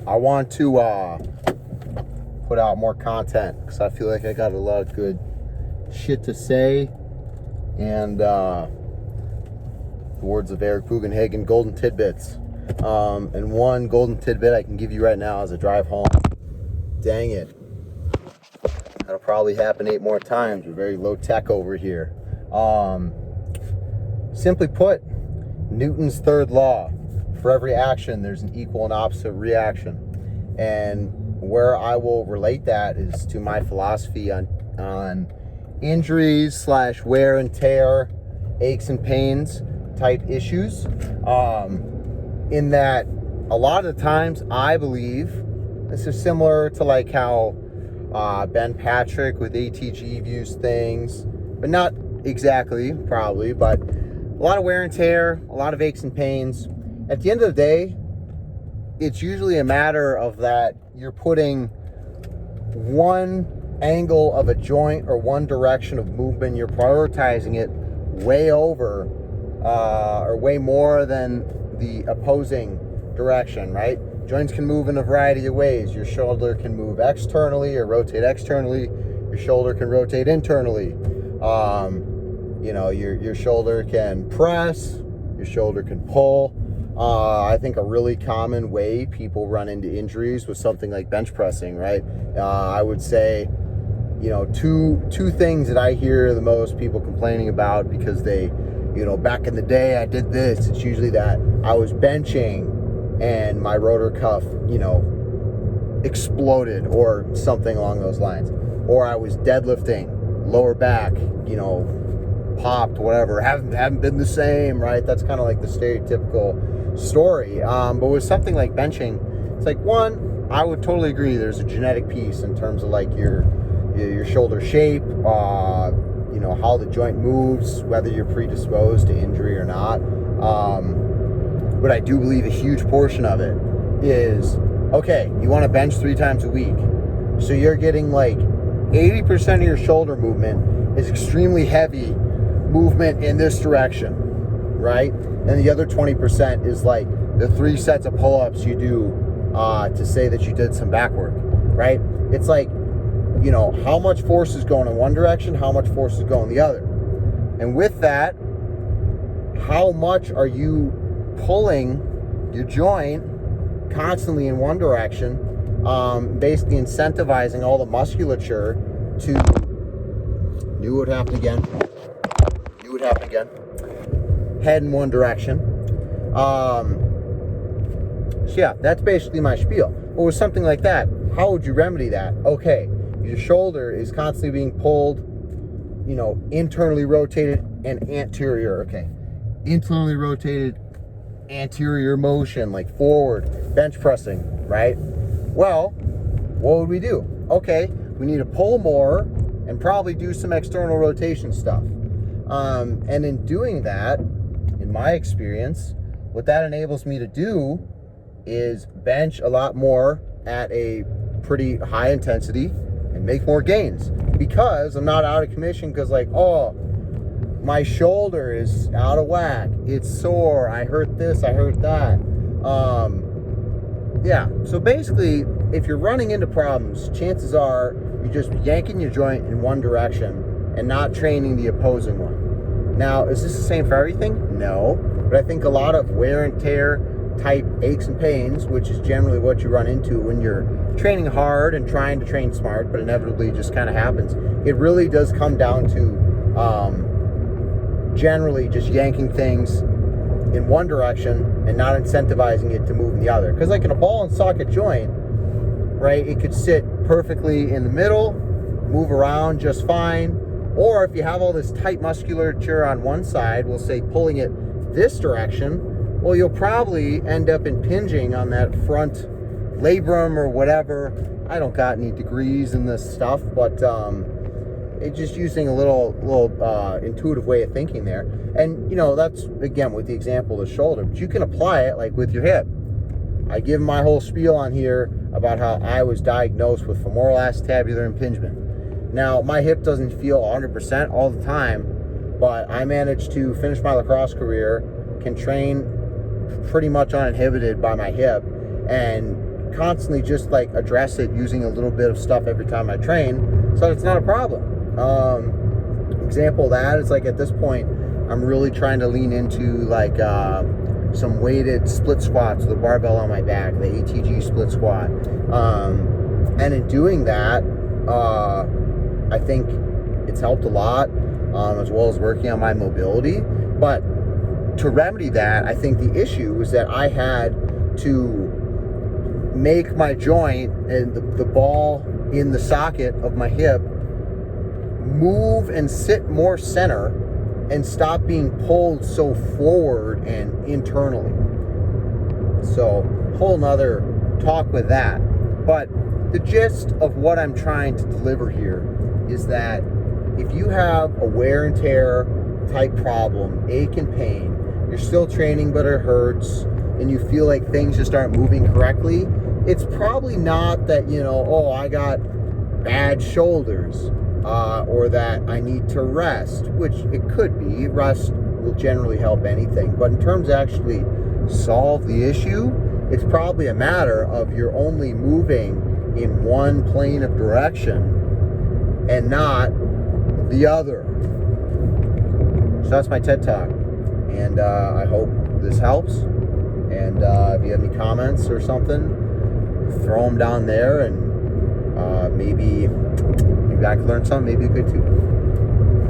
I want to put out more content because I feel like I got a lot of good shit to say. And the words of Eric Bugenhagen, golden tidbits. And one golden tidbit I can give you right now as I drive home. Dang it. That'll probably happen 8 more times. We're very low tech over here. Simply put, Newton's third law. For every action, there's an equal and opposite reaction. And where I will relate that is to my philosophy on injuries / wear and tear, aches and pains type issues. In that a lot of the times I believe this is similar to like how Ben Patrick with ATG views things, but not exactly probably, but a lot of wear and tear, a lot of aches and pains. At the end of the day, it's usually a matter of that you're putting one angle of a joint or one direction of movement, you're prioritizing it way over or way more than the opposing direction, right? Joints can move in a variety of ways. Your shoulder can move externally or rotate externally. Your shoulder can rotate internally. Your shoulder can press, your shoulder can pull. I think a really common way people run into injuries with something like bench pressing, right? I would say, two things that I hear the most people complaining about because they, back in the day I did this. It's usually that I was benching and my rotor cuff, exploded or something along those lines. Or I was deadlifting, lower back, popped, whatever. Haven't been the same, right? That's kind of like the stereotypical story. But with something like benching, it's like, one, I would totally agree there's a genetic piece in terms of like your shoulder shape, how the joint moves, whether you're predisposed to injury or not. But I do believe a huge portion of it is, okay, you want to bench 3 times a week. So you're getting like 80% of your shoulder movement is extremely heavy movement in this direction, right? And the other 20% is like the 3 sets of pull-ups you do to say that you did some back work, right? It's like, how much force is going in one direction, how much force is going the other. And with that, how much are you pulling your joint constantly in one direction, basically incentivizing all the musculature to knew it would happen again, head in one direction. So yeah, that's basically my spiel. But with something like that, how would you remedy that? Okay, your shoulder is constantly being pulled, internally rotated and anterior. Okay, internally rotated anterior motion, like forward, bench pressing, right? Well, what would we do? Okay, we need to pull more and probably do some external rotation stuff. And in doing that, in my experience, what that enables me to do is bench a lot more at a pretty high intensity and make more gains because I'm not out of commission because like, oh, my shoulder is out of whack, it's sore, I hurt this, I hurt that. So basically, if you're running into problems, chances are you're just yanking your joint in one direction and not training the opposing one. Now, is this the same for everything? No, but I think a lot of wear and tear type aches and pains, which is generally what you run into when you're training hard and trying to train smart, but inevitably just kind of happens. It really does come down to generally just yanking things in one direction and not incentivizing it to move in the other. Because like in a ball and socket joint, right, it could sit perfectly in the middle, move around just fine. Or if you have all this tight musculature on one side, we'll say pulling it this direction, well, you'll probably end up impinging on that front labrum or whatever. I don't got any degrees in this stuff, but it's just using a little intuitive way of thinking there. And, that's, again, with the example of the shoulder. But you can apply it, like, with your hip. I give my whole spiel on here about how I was diagnosed with femoral acetabular impingement. Now, my hip doesn't feel 100% all the time, but I managed to finish my lacrosse career, can train pretty much uninhibited by my hip, and constantly just like address it using a little bit of stuff every time I train, so it's not a problem. Example of that is like at this point, I'm really trying to lean into like some weighted split squats with a barbell on my back, the ATG split squat. And in doing that, I think it's helped a lot, as well as working on my mobility. But to remedy that, I think the issue was that I had to make my joint and the ball in the socket of my hip move and sit more center and stop being pulled so forward and internally. So, whole nother talk with that. But the gist of what I'm trying to deliver here is that if you have a wear and tear type problem, ache and pain, you're still training but it hurts, and you feel like things just aren't moving correctly, it's probably not that, oh, I got bad shoulders, or that I need to rest, which it could be. Rest will generally help anything. But in terms of actually solve the issue, it's probably a matter of you're only moving in one plane of direction and not the other. So that's my TED Talk. And I hope this helps. And if you have any comments or something, throw them down there, and maybe I can learn something. Maybe you could too.